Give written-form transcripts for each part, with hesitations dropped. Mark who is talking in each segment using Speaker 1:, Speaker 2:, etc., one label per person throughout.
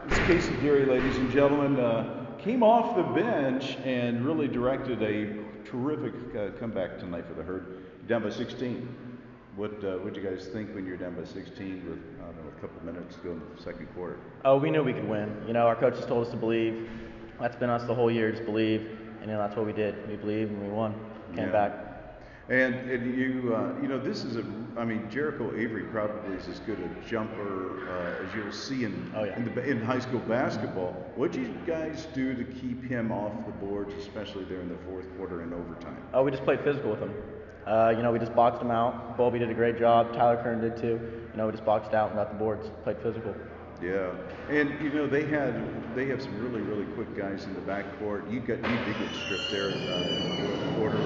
Speaker 1: It's Casey Geary, ladies and gentlemen. Came off the bench and really directed a terrific comeback tonight for the Herd. Down by 16. What you guys think when you're down by 16 with I don't know a couple minutes to go in the second quarter?
Speaker 2: Oh, we knew we could win. Our coaches told us to believe. That's been us the whole year, just believe. And that's what we did. We believed and we won. Came back.
Speaker 1: And this is Jericho Avery probably is as good a jumper as you'll see in high school basketball. What did you guys do to keep him off the boards, especially there in the fourth quarter and overtime?
Speaker 2: Oh, we just played physical with him. We just boxed him out. Bobby did a great job. Tyler Kern did too. We just boxed out and got the boards. Played physical.
Speaker 1: Yeah, and they have some really quick guys in the backcourt. You did get stripped there in the fourth quarter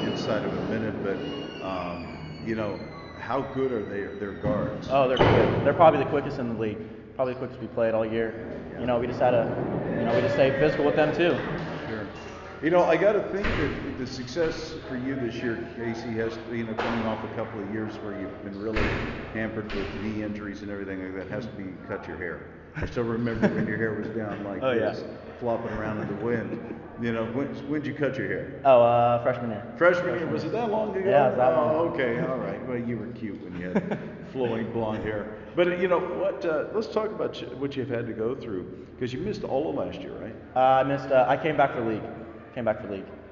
Speaker 1: inside of a minute, but how good are their guards?
Speaker 2: Oh, they're good. They're probably the quickest in the league. Probably the quickest we played all year. We just had to, we just stayed physical with them too.
Speaker 1: Sure. I got to think that the success for you this year, Casey, has coming off a couple of years where you've been really hampered with knee injuries and everything like that, has to be cut your hair. I still remember when your hair was down like this, flopping around in the wind. When'd you cut your hair?
Speaker 2: Oh, freshman year.
Speaker 1: Freshman year? Was it that long ago?
Speaker 2: Yeah, it was that long.
Speaker 1: Oh, okay, all right. Well, you were cute when you had flowing blonde hair. But let's talk about what you've had to go through, because you missed all of last year, right?
Speaker 2: I came back for league.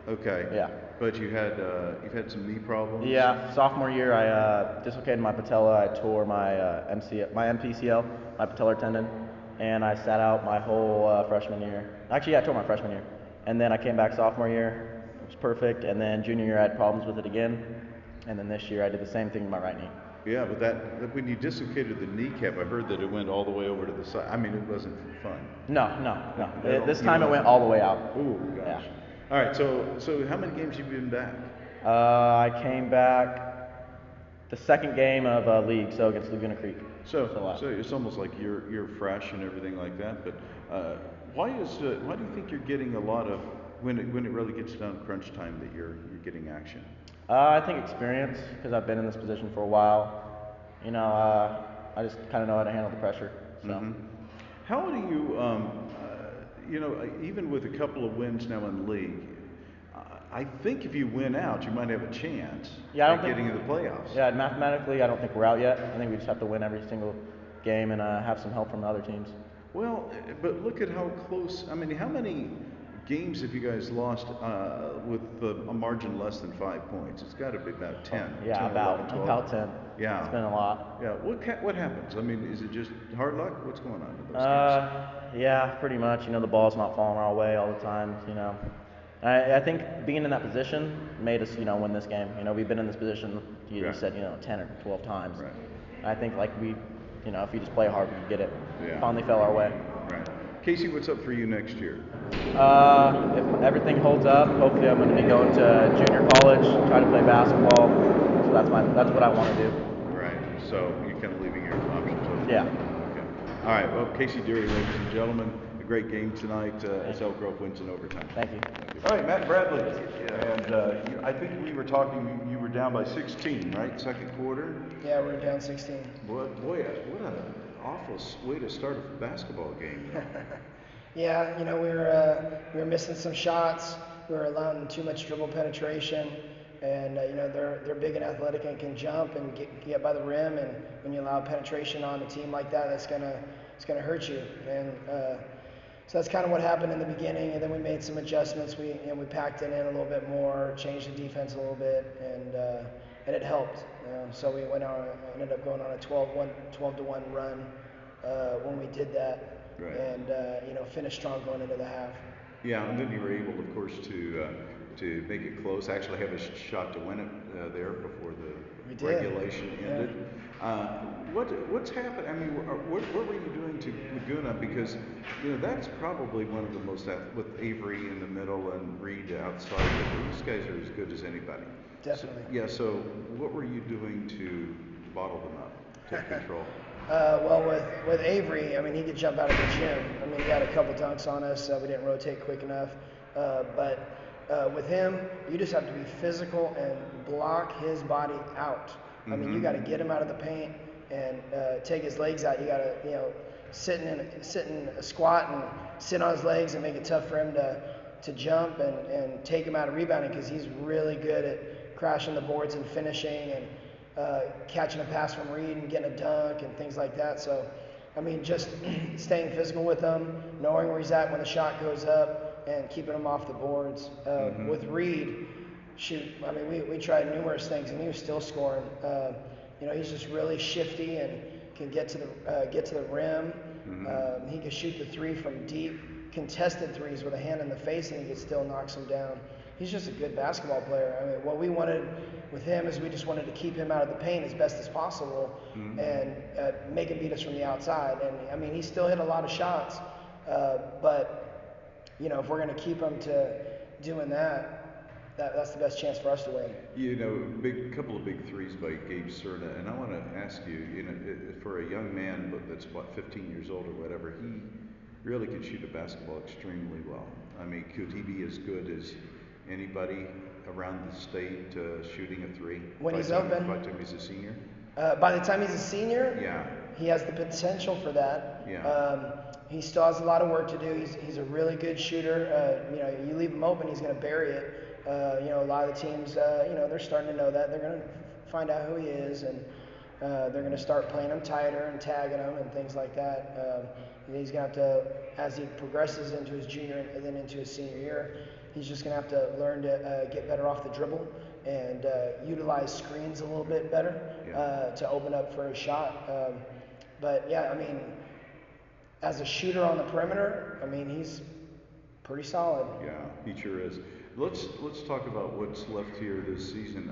Speaker 1: Okay.
Speaker 2: Yeah.
Speaker 1: But you've had some knee problems.
Speaker 2: Yeah. Sophomore year, I dislocated my patella. I tore my MPCL, my patellar tendon, and I sat out my whole freshman year. Actually, I tore my freshman year, and then I came back sophomore year. It was perfect, and then junior year I had problems with it again, and then this year I did the same thing with my right knee.
Speaker 1: Yeah, but that when you dislocated the kneecap, I heard that it went all the way over to the side. It wasn't fun.
Speaker 2: No. This time it went all the way out.
Speaker 1: Oh gosh.
Speaker 2: Yeah.
Speaker 1: All right, so how many games have you been back?
Speaker 2: I came back the second game of league, so against Laguna Creek.
Speaker 1: So it's almost like you're fresh and everything like that. But why do you think you're getting a lot of when it really gets down to crunch time that you're getting action?
Speaker 2: I think experience, because I've been in this position for a while. I just kind of know how to handle the pressure. So.
Speaker 1: Mm-hmm. How do you? Even with a couple of wins now in the league, I think if you win out, you might have a chance at getting in the playoffs.
Speaker 2: Yeah, mathematically, I don't think we're out yet. I think we just have to win every single game and have some help from the other teams.
Speaker 1: Well, but look at how close. How many games have you guys lost with a margin less than 5 points? It's got to be about 10.
Speaker 2: Yeah,
Speaker 1: 10,
Speaker 2: about
Speaker 1: 11, 12.
Speaker 2: About 10.
Speaker 1: Yeah,
Speaker 2: it's been a lot.
Speaker 1: Yeah, what happens? Is it just hard luck? What's going on with those games?
Speaker 2: Yeah, pretty much. The ball's not falling our way all the time. I think being in that position made us, win this game. We've been in this position, you said, 10 or 12 times.
Speaker 1: Right.
Speaker 2: I think if you just play hard, we can get it.
Speaker 1: Yeah.
Speaker 2: Finally fell our way.
Speaker 1: Right. Casey, what's up for you next year?
Speaker 2: If everything holds up, hopefully I'm going to be going to junior college, try to play basketball. So that's what I want to do.
Speaker 1: Right. So you're kind of leaving your options open.
Speaker 2: Yeah.
Speaker 1: Okay. All right. Well, Casey Geary, ladies and gentlemen, a great game tonight as Elk Grove wins in overtime.
Speaker 2: Thank you.
Speaker 1: All right, Matt Bradley. And I think we were talking. You were down by 16, right? Second quarter.
Speaker 3: Yeah, we're down 16.
Speaker 1: Boy, what an awful way to start a basketball game.
Speaker 3: Yeah, we were missing some shots. We were allowing too much dribble penetration, and they're big and athletic and can jump and get by the rim. And when you allow penetration on a team like that, it's gonna hurt you. And so that's kind of what happened in the beginning. And then we made some adjustments. We packed it in a little bit more, changed the defense a little bit, and it helped. So we ended up going on a 12-1 run when we did that.
Speaker 1: Right.
Speaker 3: And finished strong going into the half.
Speaker 1: Yeah, and then you were able, of course, to make it close. Actually, have a shot to win it there before the regulation ended. What's happened? What were you doing to Laguna? Because that's probably one of the most with Avery in the middle and Reed outside. But these guys are as good as anybody.
Speaker 3: Definitely.
Speaker 1: So what were you doing to bottle them up, take control?
Speaker 3: Well, with Avery, he could jump out of the gym. He had a couple dunks on us. We didn't rotate quick enough. But with him, you just have to be physical and block his body out. You got to get him out of the paint and take his legs out. You got to, sit in a squat and sit on his legs and make it tough for him to jump and take him out of rebounding, because he's really good at crashing the boards and finishing and catching a pass from Reed and getting a dunk and things like that. So, I mean, just staying physical with him, knowing where he's at when the shot goes up, and keeping him off the boards. With Reed, I mean, we tried numerous things, and he was still scoring. He's just really shifty and can get to the rim. He can shoot the three from deep, contested threes with a hand in the face, and he still knocks them down. He's just a good basketball player. I mean, what we wanted with him is we just wanted to keep him out of the paint as best as possible and make him beat us from the outside. And I mean, he still hit a lot of shots, but if we're going to keep him to doing that's the best chance for us to win.
Speaker 1: Couple of big threes by Gabe Cerna, and I want to ask you, for a young man, but that's 15 years old or whatever, he really can shoot a basketball extremely well. I mean, could he be as good as anybody around the state shooting a three?
Speaker 3: When he's open.
Speaker 1: By the time he's a senior?
Speaker 3: By the time he's a senior,
Speaker 1: yeah,
Speaker 3: he has the potential for that.
Speaker 1: Yeah.
Speaker 3: He still has a lot of work to do. He's a really good shooter. You leave him open, he's going to bury it. A lot of the teams, they're starting to know that. They're going to find out who he is, and they're going to start playing him tighter and tagging him and things like that. He's going to have to, as he progresses into his junior and then into his senior year, he's just going to have to learn to get better off the dribble and utilize screens a little bit better to open up for his shot. But yeah, I mean, as a shooter on the perimeter, I mean, he's pretty solid.
Speaker 1: Yeah, he sure is. Let's talk about what's left here this season.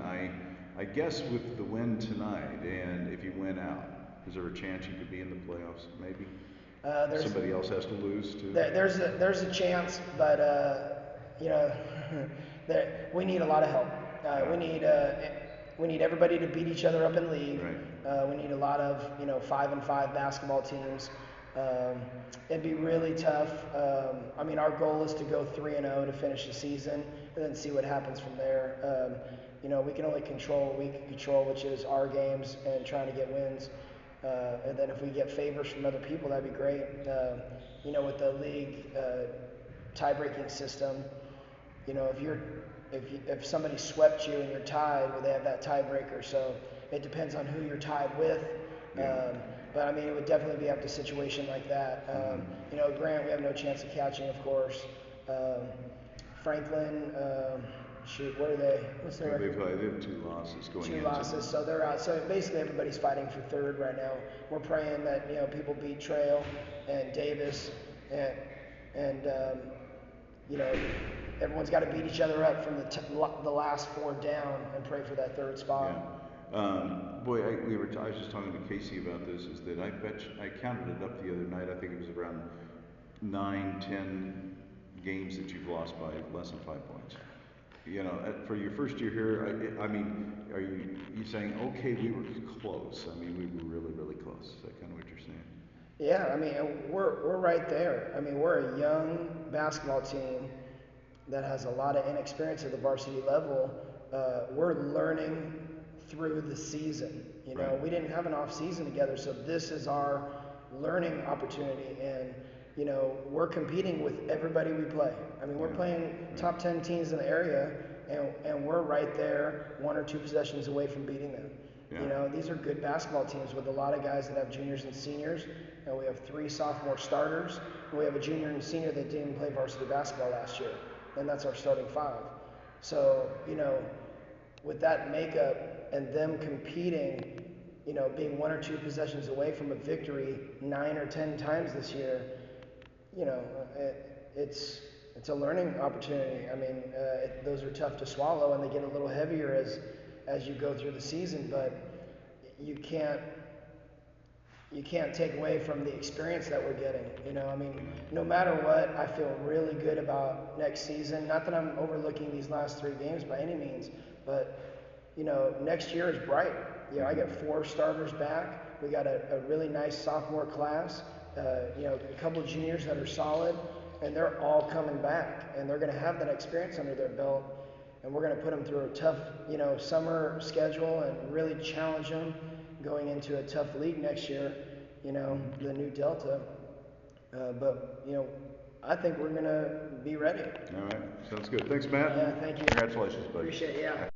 Speaker 1: I guess with the win tonight, and if you win out, is there a chance you could be in the playoffs? Maybe. Somebody else has to lose too.
Speaker 3: There's a chance, but we need a lot of help. We need everybody to beat each other up in the league.
Speaker 1: Right.
Speaker 3: We need a lot of 5-5 basketball teams. It'd be really tough. I mean, our goal is to go 3-0 to finish the season, and then see what happens from there. We can only control what we can control, which is our games and trying to get wins. And then if we get favors from other people, that'd be great. With the league tie-breaking system, if somebody swept you and you're tied, well, they have that tiebreaker. So it depends on who you're tied with.
Speaker 1: Yeah.
Speaker 3: But I mean, it would definitely be up to a situation like that. Grant, we have no chance of catching, of course. Franklin, what are they? What's their record?
Speaker 1: They have 2 losses going into.
Speaker 3: 2 losses, so they're out. So basically, everybody's fighting for third right now. We're praying that people beat Trail and Davis, and everyone's got to beat each other up from the last 4 down and pray for that third spot.
Speaker 1: Yeah. I was just talking to Casey about this. Is that I counted it up the other night. I think it was around 9-10 games that you've lost by less than 5 points. For your first year here, I mean, are you saying, okay, we were close? I mean, we were really, really close. Is that kind of what you're saying?
Speaker 3: Yeah, I mean, we're right there. I mean, we're a young basketball team that has a lot of inexperience at the varsity level. We're learning through the season.
Speaker 1: Right.
Speaker 3: We didn't have an off season together, so this is our learning opportunity, and we're competing with everybody we play. I mean, we're playing top 10 teams in the area, and we're right there 1 or 2 possessions away from beating them.
Speaker 1: Yeah.
Speaker 3: These are good basketball teams with a lot of guys that have juniors and seniors, and we have 3 sophomore starters, and we have a junior and senior that didn't play varsity basketball last year, and that's our starting 5. So, with that makeup and them competing, being 1 or 2 possessions away from a victory 9 or 10 times this year, it's a learning opportunity. I mean, those are tough to swallow, and they get a little heavier as you go through the season, but you can't take away from the experience that we're getting. I mean, no matter what, I feel really good about next season. Not that I'm overlooking these last 3 games by any means, but next year is bright. I got 4 starters back. We got a really nice sophomore class. A couple of juniors that are solid, and they're all coming back, and they're going to have that experience under their belt, and we're going to put them through a tough, summer schedule and really challenge them going into a tough league next year, you know, the new Delta. But, you know, I think we're going to be ready.
Speaker 1: All right. Sounds good. Thanks, Matt.
Speaker 3: Yeah, thank you.
Speaker 1: Congratulations, buddy.
Speaker 3: Appreciate it, yeah.